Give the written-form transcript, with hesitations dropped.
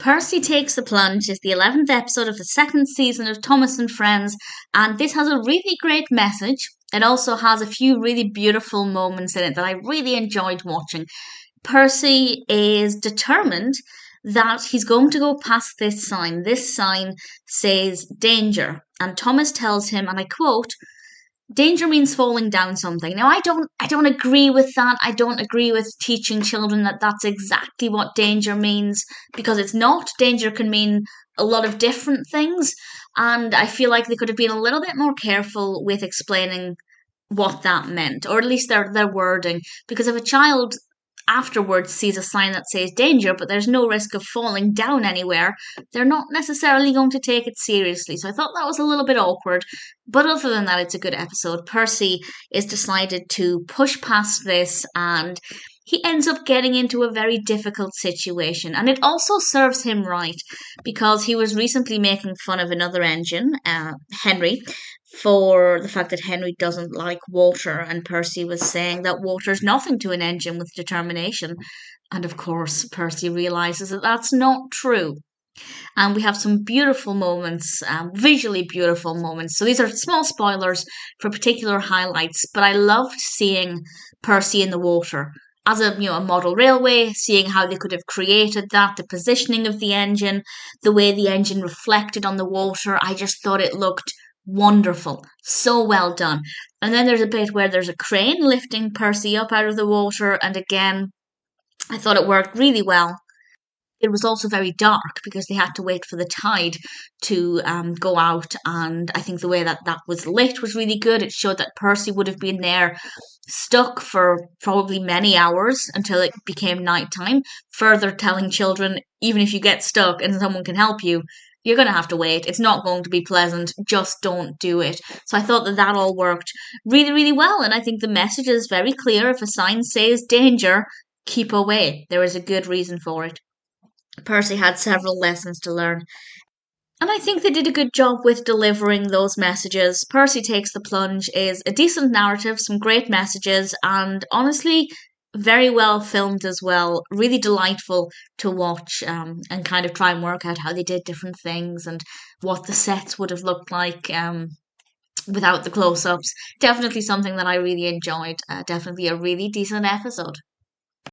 Percy Takes the Plunge is the 11th episode of the second season of Thomas and Friends, and this has a really great message. It also has a few really beautiful moments in it that I really enjoyed watching. Percy is determined that he's going to go past this sign. This sign says danger, and Thomas tells him, and I quote, danger means falling down something. Now, I don't agree with that. I don't agree with teaching children that that's exactly what danger means, because it's not. Danger can mean a lot of different things, and I feel like they could have been a little bit more careful with explaining what that meant, or at least their wording, because if a child afterwards sees a sign that says danger, but there's no risk of falling down anywhere, they're not necessarily going to take it seriously. So I thought that was a little bit awkward. But other than that, it's a good episode. Percy is decided to push past this, and he ends up getting into a very difficult situation. And it also serves him right, because he was recently making fun of another engine, Henry, for the fact that Henry doesn't like water, and Percy was saying that water's nothing to an engine with determination. And of course, Percy realizes that that's not true. And we have some beautiful moments, visually beautiful moments. So these are small spoilers for particular highlights, but I loved seeing Percy in the water as a model railway, seeing how they could have created that, the positioning of the engine, the way the engine reflected on the water. I just thought it looked wonderful, so well done. And then there's a bit where there's a crane lifting Percy up out of the water, and again, I thought it worked really well. It was also very dark because they had to wait for the tide to go out, and I think the way that that was lit was really good. It showed that Percy would have been there stuck for probably many hours until it became nighttime, further telling children, even if you get stuck and someone can help you, you're going to have to wait. It's not going to be pleasant. Just don't do it. So I thought that that all worked really, really well. And I think the message is very clear. If a sign says danger, keep away. There is a good reason for it. Percy had several lessons to learn. And I think they did a good job with delivering those messages. Percy Takes the Plunge is a decent narrative, some great messages, and honestly, very well filmed as well. Really delightful to watch, and kind of try and work out how they did different things and what the sets would have looked like without the close ups. Definitely something that I really enjoyed. Definitely a really decent episode.